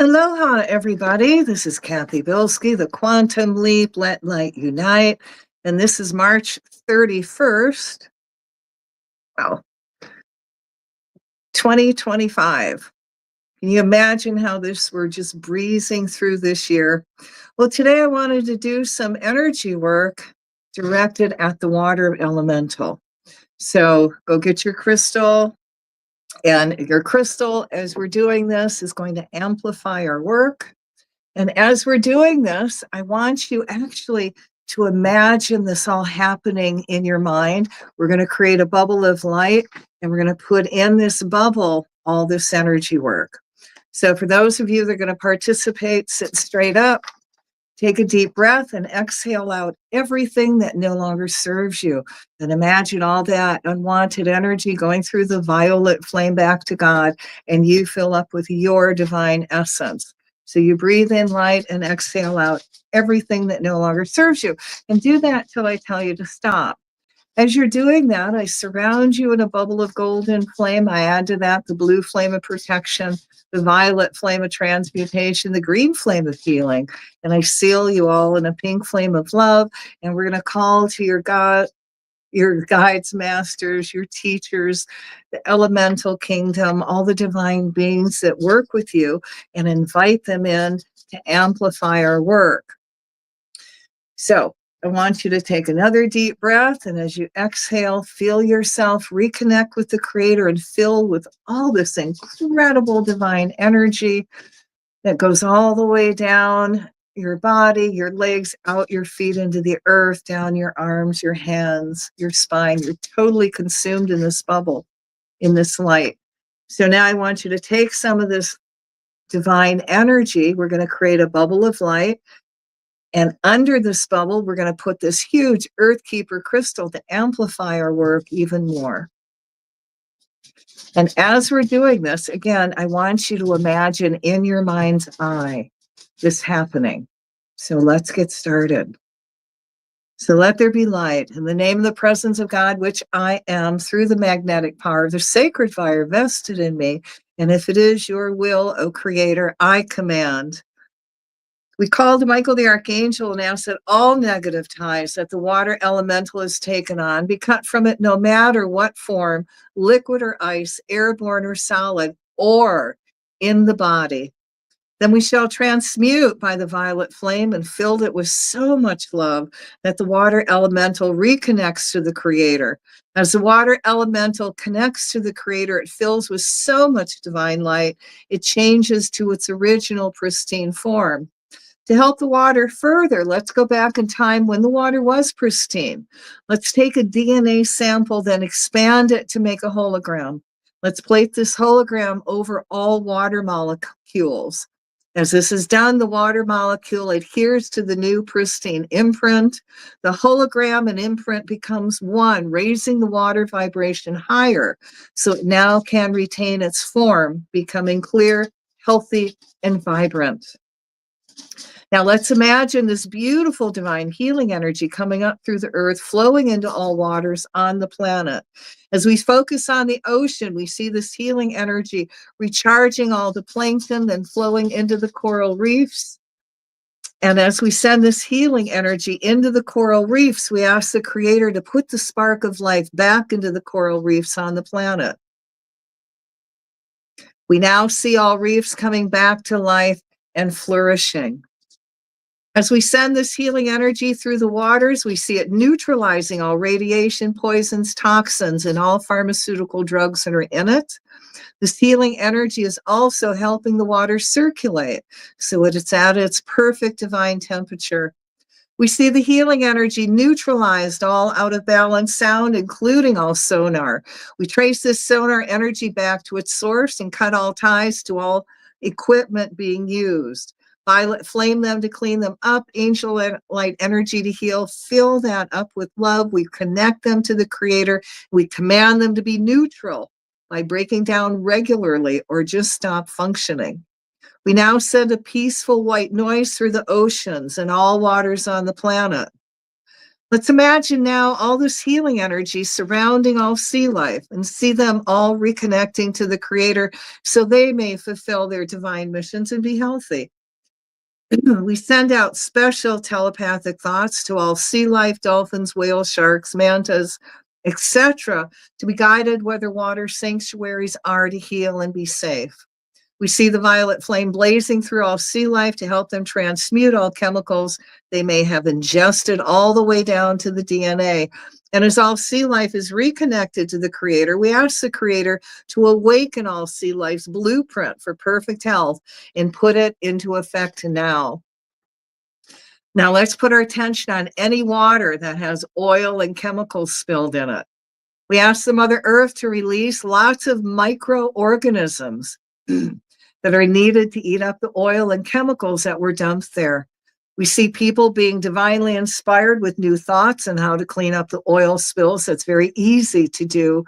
Aloha, everybody. This is Cathy Bilsky, the Quantum Leap, Let Light Unite. And this is March 31st, well, 2025. Can you imagine how we're just breezing through this year? Well, today I wanted to do some energy work directed at the water elemental. So go get your crystal. And your crystal, as we're doing this, is going to amplify our work. And as we're doing this, I want you actually to imagine this all happening in your mind. We're going to create a bubble of light, and we're going to put in this bubble all this energy work. So for those of you that are going to participate, sit straight up, take a deep breath, and exhale out everything that no longer serves you. And imagine all that unwanted energy going through the violet flame back to God, and you fill up with your divine essence. So you breathe in light and exhale out everything that no longer serves you. And do that till I tell you to stop. As you're doing that, I surround you in a bubble of golden flame. I add to that the blue flame of protection, the violet flame of transmutation, the green flame of healing. And I seal you all in a pink flame of love. And we're going to call to your God, your guides, masters, your teachers, the elemental kingdom, all the divine beings that work with you, and invite them in to amplify our work. So I want you to take another deep breath. And as you exhale, feel yourself reconnect with the Creator and fill with all this incredible divine energy that goes all the way down your body, your legs, out your feet into the earth, down your arms, your hands, your spine. You're totally consumed in this bubble, in this light. So now I want you to take some of this divine energy. We're going to create a bubble of light. And under this bubble, we're going to put this huge Earth Keeper crystal to amplify our work even more. And as we're doing this, again, I want you to imagine in your mind's eye this happening. So let's get started. So let there be light in the name of the presence of God, which I am, through the magnetic power of the sacred fire vested in me. And if it is your will, O Creator, I command. We call to Michael the Archangel and ask that all negative ties that the water elemental has taken on be cut from it, no matter what form, liquid or ice, airborne or solid, or in the body. Then we shall transmute by the violet flame and fill it with so much love that the water elemental reconnects to the Creator. As the water elemental connects to the Creator, it fills with so much divine light, it changes to its original pristine form. To help the water further, let's go back in time when the water was pristine. Let's take a DNA sample, then expand it to make a hologram. Let's place this hologram over all water molecules. As this is done, the water molecule adheres to the new pristine imprint. The hologram and imprint becomes one, raising the water vibration higher, so it now can retain its form, becoming clear, healthy, and vibrant. Now let's imagine this beautiful divine healing energy coming up through the earth, flowing into all waters on the planet. As we focus on the ocean, we see this healing energy recharging all the plankton, then flowing into the coral reefs. And as we send this healing energy into the coral reefs, we ask the Creator to put the spark of life back into the coral reefs on the planet. We now see all reefs coming back to life and flourishing. As we send this healing energy through the waters, we see it neutralizing all radiation, poisons, toxins, and all pharmaceutical drugs that are in it. This healing energy is also helping the water circulate so that it's at its perfect divine temperature. We see the healing energy neutralized all out of balance sound, including all sonar. We trace this sonar energy back to its source and cut all ties to all equipment being used. Violet flame them to clean them up, angel light energy to heal, fill that up with love. We connect them to the Creator. We command them to be neutral by breaking down regularly or just stop functioning. We now send a peaceful white noise through the oceans and all waters on the planet. Let's imagine now all this healing energy surrounding all sea life and see them all reconnecting to the Creator so they may fulfill their divine missions and be healthy. We send out special telepathic thoughts to all sea life, dolphins, whales, sharks, mantas, etc., to be guided where their water sanctuaries are to heal and be safe. We see the violet flame blazing through all sea life to help them transmute all chemicals they may have ingested all the way down to the DNA. And as all sea life is reconnected to the Creator, we ask the Creator to awaken all sea life's blueprint for perfect health and put it into effect now. Now let's put our attention on any water that has oil and chemicals spilled in it. We ask the Mother Earth to release lots of microorganisms that are needed to eat up the oil and chemicals that were dumped there. We see people being divinely inspired with new thoughts on how to clean up the oil spills. That's very easy to do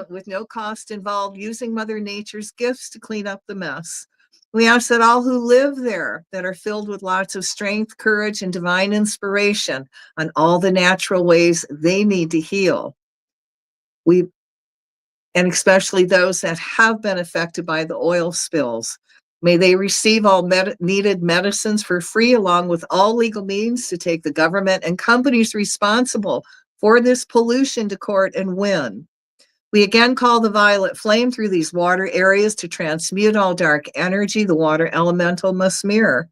with no cost involved, using Mother Nature's gifts to clean up the mess. We ask that all who live there that are filled with lots of strength, courage, and divine inspiration on all the natural ways they need to heal. And especially those that have been affected by the oil spills. May they receive all needed medicines for free, along with all legal means to take the government and companies responsible for this pollution to court and win. We again call the violet flame through these water areas to transmute all dark energy the water elemental must mirror.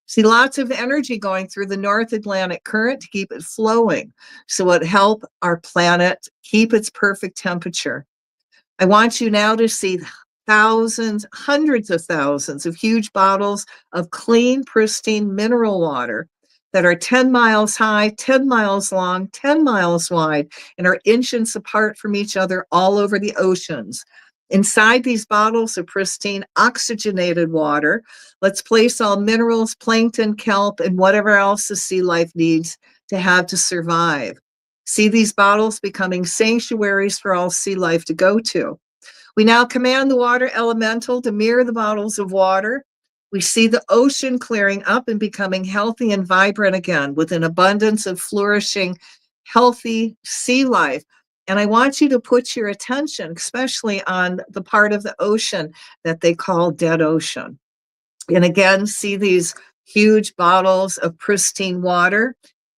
See lots of energy going through the North Atlantic current to keep it flowing, so it help our planet keep its perfect temperature. I want you now to see thousands, hundreds of thousands of huge bottles of clean, pristine mineral water that are 10 miles high, 10 miles long, 10 miles wide, and are inches apart from each other all over the oceans. Inside these bottles of pristine, oxygenated water, let's place all minerals, plankton, kelp, and whatever else the sea life needs to have to survive. See these bottles becoming sanctuaries for all sea life to go to. We now command the water elemental to mirror the bottles of water. We see the ocean clearing up and becoming healthy and vibrant again with an abundance of flourishing, healthy sea life. And I want you to put your attention, especially on the part of the ocean that they call dead ocean. And again, see these huge bottles of pristine water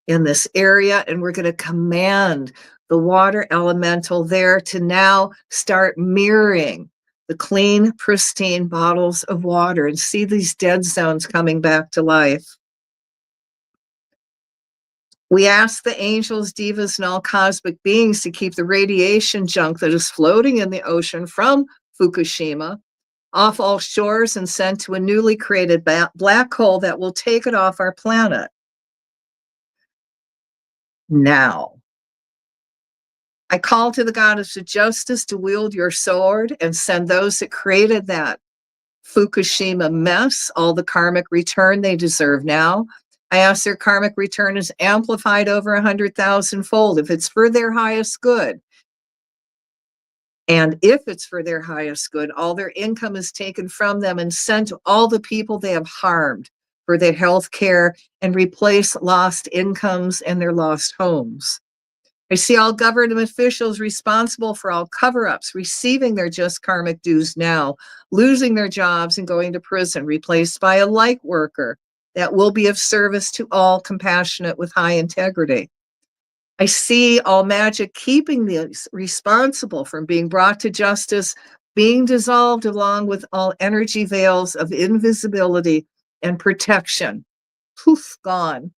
in this area, and we're going to command the water elemental there to now start mirroring the clean, pristine bottles of water and see these dead zones coming back to life. We ask the angels, divas, and all cosmic beings to keep the radiation junk that is floating in the ocean from Fukushima off all shores and sent to a newly created black hole that will take it off our planet. Now, I call to the goddess of justice to wield your sword and send those that created that Fukushima mess all the karmic return they deserve now. I ask their karmic return is amplified over 100,000-fold if it's for their highest good. And if it's for their highest good, all their income is taken from them and sent to all the people they have harmed for their health care and replace lost incomes and their lost homes. I see all government officials responsible for all cover-ups receiving their just karmic dues now, losing their jobs and going to prison, replaced by a like worker that will be of service to all, compassionate with high integrity. I see all magic keeping the responsible from being brought to justice, being dissolved along with all energy veils of invisibility and protection. Poof, gone.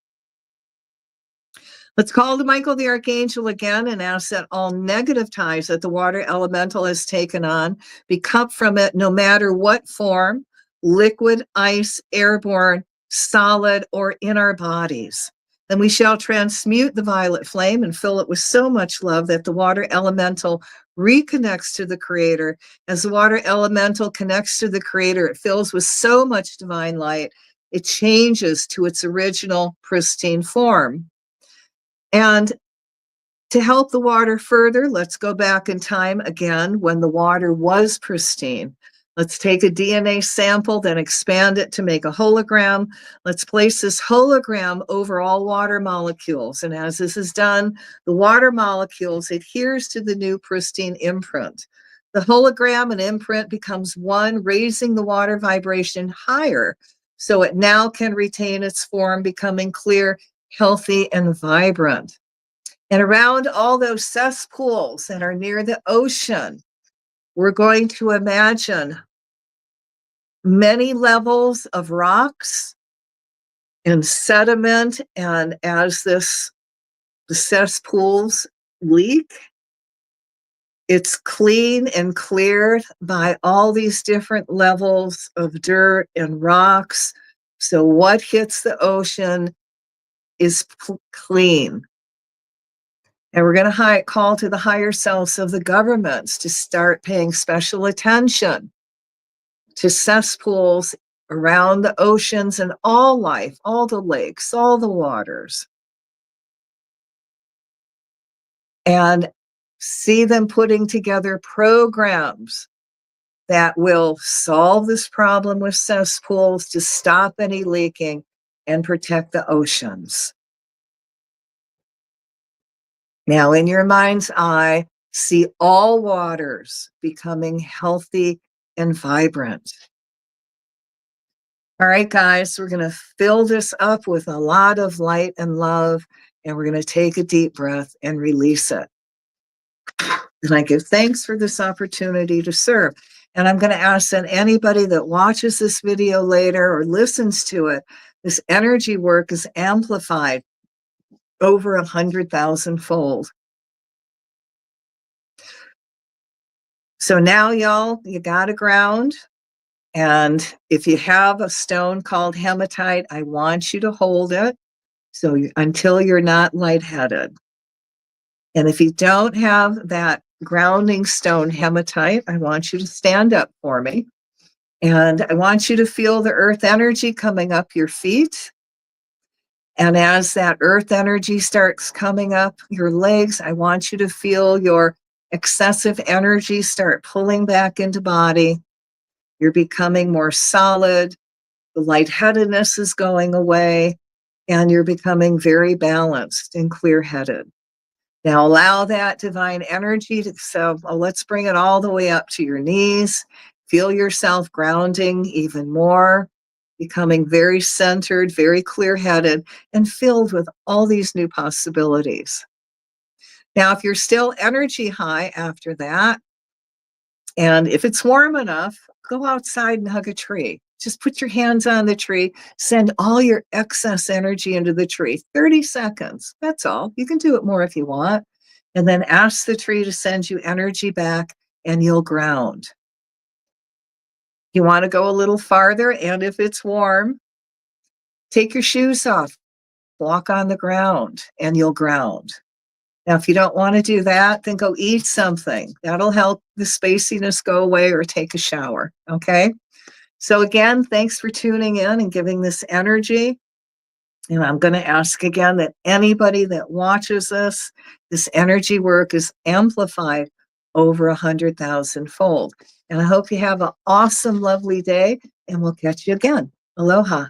Let's call to Michael the Archangel again and ask that all negative ties that the water elemental has taken on be cut from it, no matter what form, liquid, ice, airborne, solid, or in our bodies. Then we shall transmute the violet flame and fill it with so much love that the water elemental reconnects to the Creator. As the water elemental connects to the Creator, it fills with so much divine light, it changes to its original pristine form. And to help the water further, let's go back in time again when the water was pristine. Let's take a DNA sample, then expand it to make a hologram. Let's place this hologram over all water molecules. And as this is done, the water molecules adheres to the new pristine imprint. The hologram and imprint becomes one, raising the water vibration higher. So it now can retain its form, becoming clear, healthy, and vibrant. And around all those cesspools that are near the ocean, we're going to imagine many levels of rocks and sediment. And as the cesspools leak, it's clean and cleared by all these different levels of dirt and rocks. So what hits the ocean is clean. And we're going to call to the higher selves of the governments to start paying special attention to cesspools around the oceans and all life, all the lakes, all the waters. And see them putting together programs that will solve this problem with cesspools to stop any leaking and protect the oceans. Now, in your mind's eye, see all waters becoming healthy and vibrant. All right, guys, we're going to fill this up with a lot of light and love, and we're going to take a deep breath and release it. And I give thanks for this opportunity to serve. And I'm going to ask that anybody that watches this video later or listens to it, this energy work is amplified over 100,000-fold. So now, y'all, you got to ground. And if you have a stone called hematite, I want you to hold it until you're not lightheaded. And if you don't have that grounding stone hematite, I want you to stand up for me. And I want you to feel the earth energy coming up your feet. And as that earth energy starts coming up your legs, I want you to feel your excessive energy start pulling back into body. You're becoming more solid. The lightheadedness is going away, and you're becoming very balanced and clear-headed. Now allow that divine energy let's bring it all the way up to your knees. Feel yourself grounding even more, becoming very centered, very clear-headed, and filled with all these new possibilities. Now, if you're still energy high after that, and if it's warm enough, go outside and hug a tree. Just put your hands on the tree, send all your excess energy into the tree. 30 seconds, that's all. You can do it more if you want. And then ask the tree to send you energy back, and you'll ground. You want to go a little farther, and if it's warm, take your shoes off, walk on the ground, and you'll ground. Now, if you don't want to do that, then go eat something. That'll help the spaciness go away, or take a shower, okay? So again, thanks for tuning in and giving this energy. And I'm going to ask again that anybody that watches this energy work is amplified over 100,000-fold. And I hope you have an awesome, lovely day, and we'll catch you again. Aloha.